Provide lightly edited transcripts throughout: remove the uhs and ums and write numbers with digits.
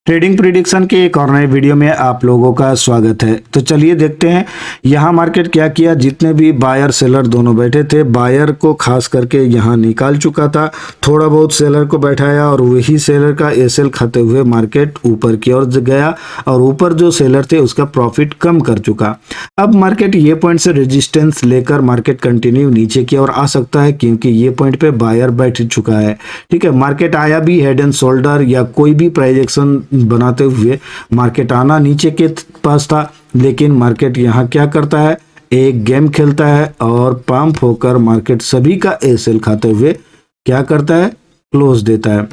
Trading prediction के एक और नए वीडियो में आप लोगों का स्वागत है। तो चलिए देखते हैं यहाँ मार्केट क्या किया। जितने भी बायर सेलर दोनों बैठे थे, बायर को खास करके यहाँ निकाल चुका था, थोड़ा बहुत सेलर को बैठाया और वही सेलर का एसएल खाते हुए मार्केट ऊपर की ओर गया और ऊपर जो सेलर थे उसका प्रॉफिट कम कर चुका। अब मार्केट ये पॉइंट से रेजिस्टेंस लेकर मार्केट कंटिन्यू नीचे की ओर आ सकता है, क्योंकि ये पॉइंट पे बायर बैठ चुका है। ठीक है, मार्केट आया भी हेड एंड शोल्डर या कोई भी प्राइस एक्शन बनाते हुए मार्केट आना नीचे के पास था, लेकिन मार्केट यहाँ क्या करता है, एक गेम खेलता है और पंप होकर मार्केट सभी का एसएल खाते हुए क्या करता है, क्लोज देता है।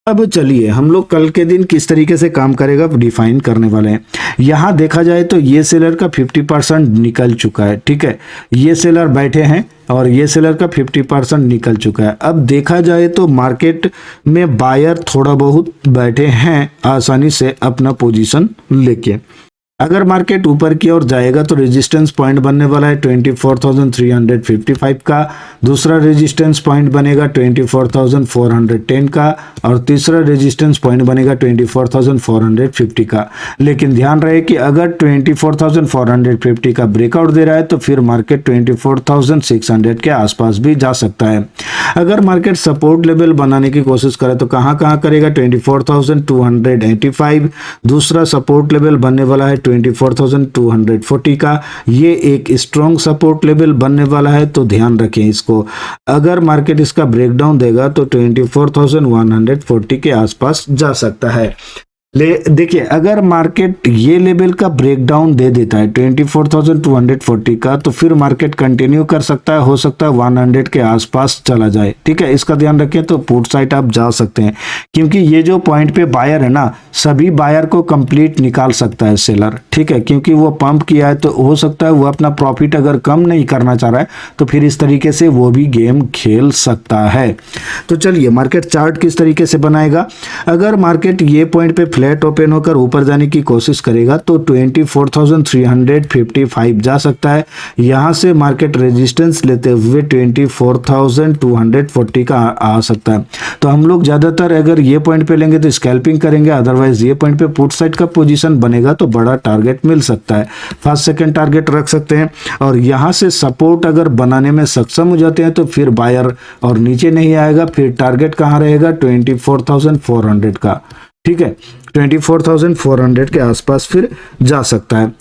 अब चलिए हम लोग कल के दिन किस तरीके से काम करेगा डिफाइन करने वाले हैं। यहाँ देखा जाए तो ये सेलर का 50% निकल चुका है। ठीक है, ये सेलर बैठे हैं और ये सेलर का 50% निकल चुका है। अब देखा जाए तो मार्केट में बायर थोड़ा बहुत बैठे हैं आसानी से अपना पोजीशन लेके। अगर मार्केट ऊपर की ओर जाएगा तो रेजिस्टेंस पॉइंट बनने वाला है 24,355 का, दूसरा रेजिस्टेंस पॉइंट बनेगा 24,410 का और तीसरा रेजिस्टेंस पॉइंट बनेगा 24,450 का। लेकिन ध्यान रहे कि अगर 24,450 का ब्रेकआउट दे रहा है तो फिर मार्केट 24,600 के आसपास भी जा सकता है। अगर मार्केट सपोर्ट लेवल बनाने की कोशिश करे तो कहाँ करेगा, 24,285, दूसरा सपोर्ट लेवल बनने वाला है 24,240 का, ये एक स्ट्रॉन्ग सपोर्ट लेवल बनने वाला है। तो ध्यान रखें इसको। अगर मार्केट इसका ब्रेकडाउन देगा तो 24,140 के आसपास जा सकता है। देखिए, अगर मार्केट ये लेवल का ब्रेकडाउन दे देता है 24,240 का, तो फिर मार्केट कंटिन्यू कर सकता है, हो सकता है 100 के आसपास चला जाए। ठीक है, इसका ध्यान रखें। तो पुट साइड आप जा सकते हैं, क्योंकि ये जो पॉइंट पे बायर है ना, सभी बायर को कंप्लीट निकाल सकता है सेलर। ठीक है, क्योंकि वो पंप किया है तो हो सकता है वो अपना प्रॉफिट अगर कम नहीं करना चाह रहा है तो फिर इस तरीके से वो भी गेम खेल सकता है। तो चलिए मार्केट चार्ट किस तरीके से बनाएगा। अगर मार्केट ये पॉइंट पे फ्लैट ओपन होकर ऊपर जाने की कोशिश करेगा तो 24,355 जा सकता है। यहां से मार्केट रेजिस्टेंस लेते हुए 24,240 का आ सकता है। तो हम लोग ज्यादातर अगर ये पॉइंट पे लेंगे तो स्कैल्पिंग करेंगे, अदरवाइज ये पॉइंट पे पुट साइड का पोजीशन बनेगा तो बड़ा टारगेट मिल सकता है। फर्स्ट सेकंड टारगेट रख सकते हैं और यहां से सपोर्ट अगर बनाने में सक्षम हो जाते हैं तो फिर बायर और नीचे नहीं आएगा, फिर टारगेट कहां रहेगा, 24,400 का। ठीक है, 24,400 के आसपास फिर जा सकता है।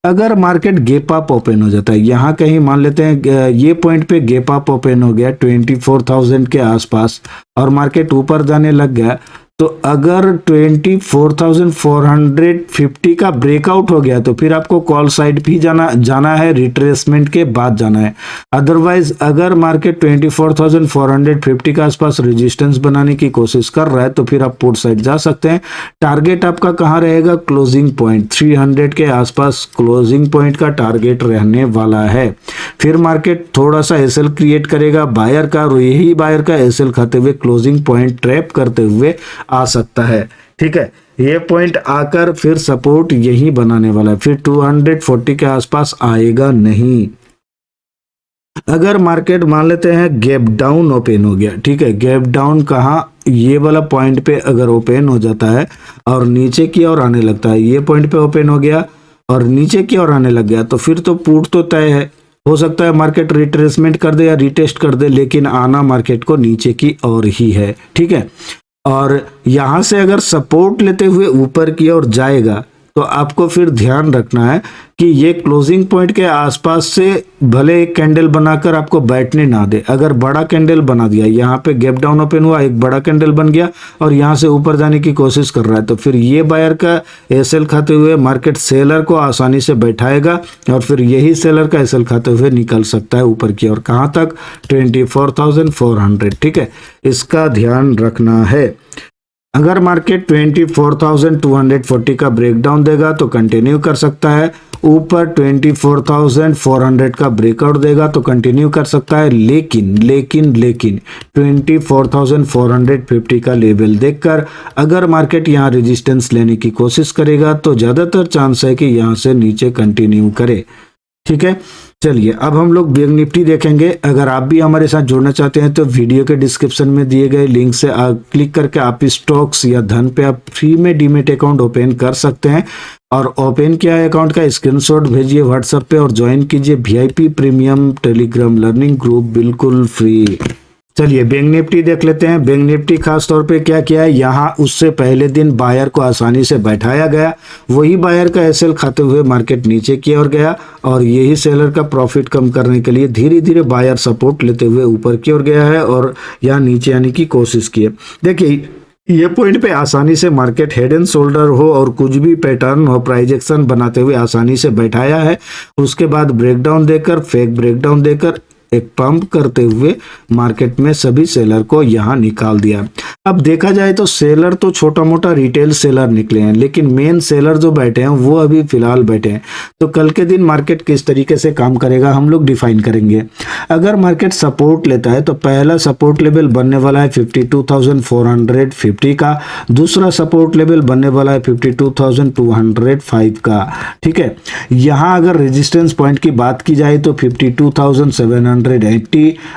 अगर मार्केट गैप अप ओपन हो जाता है, यहाँ कहीं मान लेते हैं ये पॉइंट पे गैप अप ओपन हो गया 24,000 के आसपास और मार्केट ऊपर जाने लग गया, तो अगर 24,450 का ब्रेकआउट हो गया तो फिर आपको कॉल साइड भी जाना है, रिट्रेसमेंट के बाद जाना है। अदरवाइज अगर मार्केट 24,450 के आसपास रेजिस्टेंस बनाने की कोशिश कर रहा है तो फिर आप पुट साइड जा सकते हैं। टारगेट आपका कहाँ रहेगा, क्लोजिंग पॉइंट 300 के आसपास क्लोजिंग पॉइंट का टारगेट रहने वाला है। फिर मार्केट थोड़ा सा एसएल क्रिएट करेगा बायर का, और यही बायर का एसएल खाते हुए क्लोजिंग पॉइंट ट्रैप करते हुए आ सकता है। ठीक है, ये पॉइंट आकर फिर सपोर्ट यही बनाने वाला है, फिर 240 के आसपास आएगा नहीं। अगर मार्केट मान लेते हैं गैप डाउन ओपन हो गया, ठीक है, गैप डाउन कहाँ, ये वाला पॉइंट पे अगर ओपन हो जाता है और नीचे की ओर आने लगता है, ये पॉइंट पे ओपन हो गया और नीचे की ओर आने लग गया, तो फिर तो पुट तो तय है। हो सकता है मार्केट रिट्रेसमेंट कर दे या रिटेस्ट कर दे, लेकिन आना मार्केट को नीचे की ओर ही है। ठीक है, और यहां से अगर सपोर्ट लेते हुए ऊपर की ओर जाएगा तो आपको फिर ध्यान रखना है कि ये क्लोजिंग पॉइंट के आसपास से भले एक कैंडल बनाकर आपको बैठने ना दे। अगर बड़ा कैंडल बना दिया, यहाँ पे गैप डाउन ओपन हुआ, एक बड़ा कैंडल बन गया और यहाँ से ऊपर जाने की कोशिश कर रहा है, तो फिर ये बायर का एसएल खाते हुए मार्केट सेलर को आसानी से बैठाएगा और फिर यही सेलर का एसएल खाते हुए निकल सकता है ऊपर की ओर। कहाँ तक, 24,400। ठीक है, इसका ध्यान रखना है। अगर मार्केट 24,240 का ब्रेकडाउन देगा तो कंटिन्यू कर सकता है, ऊपर 24,400 का ब्रेकआउट देगा तो कंटिन्यू कर सकता है, लेकिन 24,450 का लेवल देखकर अगर मार्केट यहां रेजिस्टेंस लेने की कोशिश करेगा तो ज्यादातर चांस है कि यहां से नीचे कंटिन्यू करे। ठीक है, चलिए अब हम लोग बैंक निफ्टी देखेंगे। अगर आप भी हमारे साथ जुड़ना चाहते हैं तो वीडियो के डिस्क्रिप्शन में दिए गए लिंक से क्लिक करके आप स्टॉक्स या धन पे आप फ्री में डीमेट अकाउंट ओपन कर सकते हैं। और ओपन किया है अकाउंट का स्क्रीनशॉट भेजिए व्हाट्सएप पे और ज्वाइन कीजिए VIP premium Telegram learning group बिल्कुल फ्री। चलिए बैंक निफ्टी देख लेते हैं। बैंक निफ्टी खास तौर पे क्या किया है, यहाँ उससे पहले दिन बायर को आसानी से बैठाया गया, वही बायर का एसएल खाते हुए मार्केट नीचे की ओर गया और यही सेलर का प्रॉफिट कम करने के लिए धीरे धीरे बायर सपोर्ट लेते हुए ऊपर की ओर गया है और यहाँ नीचे आने की कोशिश की है। देखिए ये पॉइंट पे आसानी से मार्केट हेड एंड शोल्डर हो और कुछ भी पैटर्न हो प्राइस एक्शन बनाते हुए आसानी से बैठाया है। उसके बाद ब्रेकडाउन देकर फेक ब्रेकडाउन देकर एक पंप करते हुए मार्केट में सभी सेलर को यहां निकाल दिया। अब देखा जाए तो सेलर तो छोटा मोटा रिटेल सेलर निकले हैं, लेकिन मेन सेलर जो बैठे हैं वो अभी फिलहाल बैठे हैं। तो कल के दिन मार्केट किस तरीके से काम करेगा हम लोग डिफाइन करेंगे। अगर मार्केट सपोर्ट लेता है तो पहला सपोर्ट लेवल बनने वाला है 52,450 का, दूसरा सपोर्ट लेवल बनने वाला है 52,205 का। ठीक है, यहाँ अगर रेजिस्टेंस पॉइंट की बात की जाए तो 52,780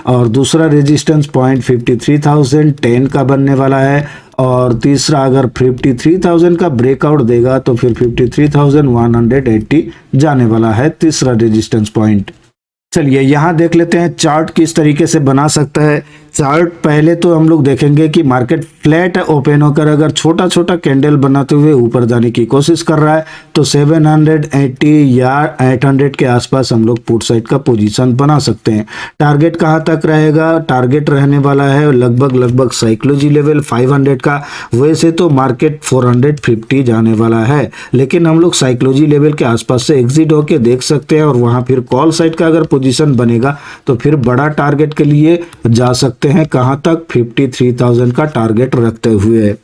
और दूसरा रेजिस्टेंस पॉइंट 53,010 का बनने वाला है और तीसरा अगर 53,000 का ब्रेकआउट देगा तो फिर 53,180 जाने वाला है तीसरा रेजिस्टेंस पॉइंट। चलिए यहाँ देख लेते हैं चार्ट किस तरीके से बना सकता है। चार्ट पहले तो हम लोग देखेंगे कि मार्केट फ्लैट ओपन होकर अगर छोटा छोटा कैंडल बनाते हुए ऊपर जाने की कोशिश कर रहा है तो 780 या 800 के आसपास हम लोग पुट साइड का पोजीशन बना सकते हैं। टारगेट कहाँ तक रहेगा, टारगेट रहने वाला है लगभग साइकोलॉजी लेवल 500 का। वैसे तो मार्केट 450 जाने वाला है, लेकिन हम लोग साइकोलॉजी लेवल के आसपास से एग्जिट होके देख सकते हैं और वहां फिर कॉल साइड का अगर पोजीशन बनेगा तो फिर बड़ा टारगेट के लिए जा सकते हैं। कहां तक, 53,000 का टारगेट रखते हुए।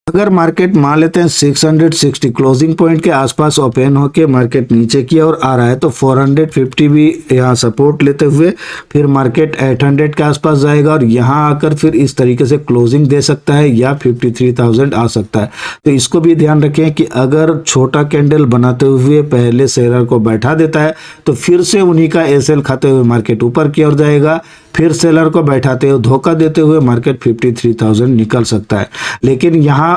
अगर मार्केट मान लेते हैं 660 क्लोजिंग पॉइंट के आसपास ओपन होके मार्केट नीचे की ओर आ रहा है तो 450 भी यहाँ सपोर्ट लेते हुए फिर मार्केट 800 के आसपास जाएगा और यहाँ आकर फिर इस तरीके से क्लोजिंग दे सकता है या 53,000 आ सकता है। तो इसको भी ध्यान रखें कि अगर छोटा कैंडल बनाते हुए पहले शेयर को बैठा देता है तो फिर से उन्हीं का एसएल खाते हुए मार्केट ऊपर की ओर जाएगा, फिर सेलर को बैठाते हुए धोखा देते हुए मार्केट 53,000 निकल सकता है। लेकिन यहाँ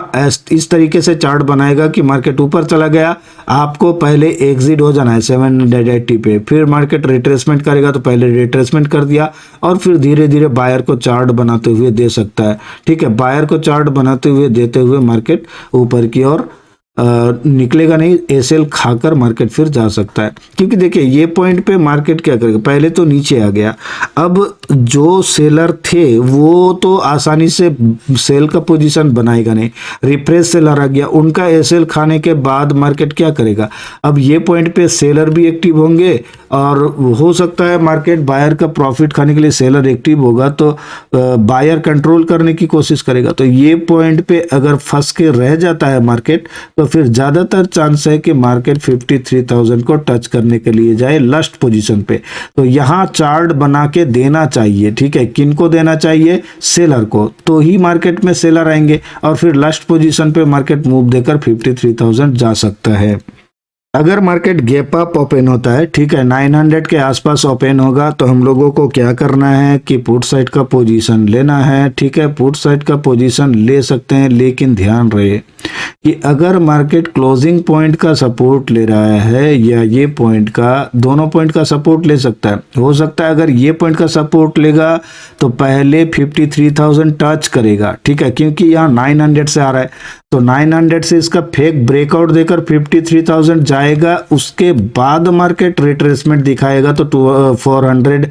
इस तरीके से चार्ट बनाएगा कि मार्केट ऊपर चला गया, आपको पहले एग्जिट हो जाना है 780 पे, फिर मार्केट रिट्रेसमेंट करेगा तो पहले रिट्रेसमेंट कर दिया और फिर धीरे धीरे बायर को चार्ट बनाते हुए दे सकता है। ठीक है, बायर को चार्ट बनाते हुए देते हुए मार्केट ऊपर की ओर निकलेगा नहीं, एसएल खाकर मार्केट फिर जा सकता है। क्योंकि देखिए ये पॉइंट पे मार्केट क्या करेगा, पहले तो नीचे आ गया, अब जो सेलर थे वो तो आसानी से सेल का पोजीशन बनाएगा नहीं, रिफ्रेश सेलर आ गया, उनका एसएल खाने के बाद मार्केट क्या करेगा। अब ये पॉइंट पे सेलर भी एक्टिव होंगे और हो सकता है मार्केट बायर का प्रॉफिट खाने के लिए सेलर एक्टिव होगा तो बायर कंट्रोल करने की कोशिश करेगा। तो ये पॉइंट पे अगर फंस के रह जाता है मार्केट तो फिर ज्यादातर चांस है कि मार्केट 53,000 को टच करने के लिए जाए लास्ट पोजीशन पे। तो यहाँ चार्ट बना के देना चाहिए। ठीक है, किनको देना चाहिए, सेलर को, तो ही मार्केट में सेलर आएंगे और फिर लास्ट पोजीशन पे मार्केट मूव देकर 53,000 जा सकता है। अगर मार्केट गैप अप ओपन होता है, ठीक है, 900 के आसपास ओपन होगा तो हम लोगों को क्या करना है कि पुट साइड का पोजीशन लेना है। ठीक है, पुट साइड का पोजीशन ले सकते हैं, लेकिन ध्यान रहे कि अगर मार्केट क्लोजिंग पॉइंट का सपोर्ट ले रहा है या ये पॉइंट का, दोनों पॉइंट का सपोर्ट ले सकता है। हो सकता है अगर ये पॉइंट का सपोर्ट लेगा तो पहले 53,000 टच करेगा। ठीक है, क्योंकि यहाँ 900 से आ रहा है तो 900 से इसका फेक ब्रेकआउट देकर 53,000 जाएगा, उसके बाद मार्केट रिट्रेसमेंट दिखाएगा तो 400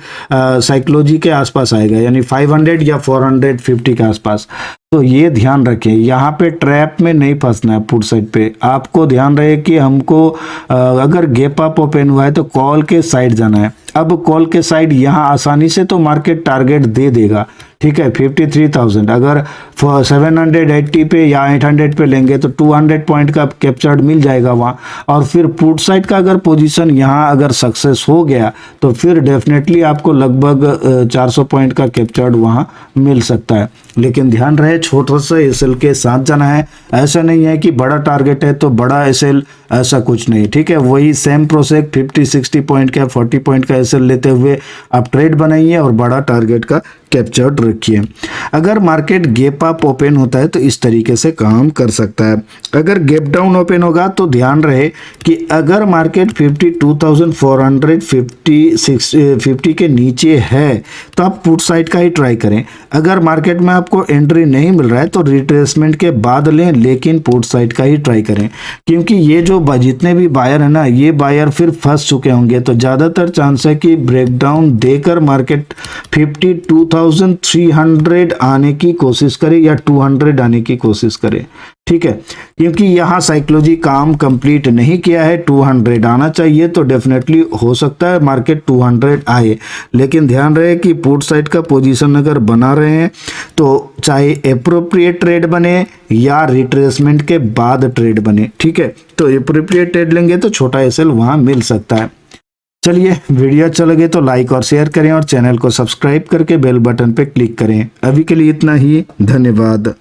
साइकोलॉजी के आसपास आएगा, यानी 500 या 450 के आसपास। तो ये ध्यान रखें, यहाँ पे ट्रैप में नहीं फंसना है। पुट साइड पे आपको ध्यान रहे कि हमको अगर गैप अप ओपन हुआ है तो कॉल के साइड जाना है। अब कॉल के साइड यहाँ आसानी से तो मार्केट टारगेट दे देगा। ठीक है, 53,000 अगर 780 पे या 800 पे लेंगे तो 200 पॉइंट का कैप्चर्ड मिल जाएगा वहाँ, और फिर पुट साइड का अगर पोजीशन यहाँ अगर सक्सेस हो गया तो फिर डेफिनेटली आपको लगभग 400 पॉइंट का कैप्चर्ड वहाँ मिल सकता है। लेकिन ध्यान रहे छोटा सा एसएल के साथ जाना है। ऐसा नहीं है कि बड़ा टारगेट है तो बड़ा एसएल, ऐसा कुछ नहीं, ठीक है। वही सेम प्रोसेस 50-60 पॉइंट का 40 पॉइंट का एसएल लेते हुए आप ट्रेड बनाइए और बड़ा टारगेट का कैप्चर्ड रखिए। अगर मार्केट गैप अप ओपन होता है तो इस तरीके से काम कर सकता है। अगर गैप डाउन ओपन होगा तो ध्यान रहे कि अगर मार्केट 52,450 के नीचे है तो आप पुट साइड का ही ट्राई करें। अगर मार्केट में आपको एंट्री नहीं मिल रहा है तो रिट्रेसमेंट के बाद लें, लेकिन पुट साइड का ही ट्राई करें, क्योंकि ये जो जितने भी बायर है ना, ये बायर फिर फंस चुके होंगे। तो ज़्यादातर चांस है कि ब्रेकडाउन देकर मार्केट 52,300 आने की कोशिश करे या 200 आने की कोशिश करे, ठीक है। क्योंकि यहाँ साइकोलॉजी काम कंप्लीट नहीं किया है, 200 आना चाहिए, तो डेफिनेटली हो सकता है मार्केट 200 आए। लेकिन ध्यान रहे कि पुट साइड का पोजीशन अगर बना रहे हैं तो चाहे एप्रोप्रिएट ट्रेड बने या रिट्रेसमेंट के बाद ट्रेड बने, ठीक है। तो एप्रोप्रिएट ट्रेड लेंगे तो छोटा एसएल वहां मिल सकता है। चलिए, वीडियो अच्छा लगे तो लाइक और शेयर करें और चैनल को सब्सक्राइब करके बेल बटन पे क्लिक करें। अभी के लिए इतना ही, धन्यवाद।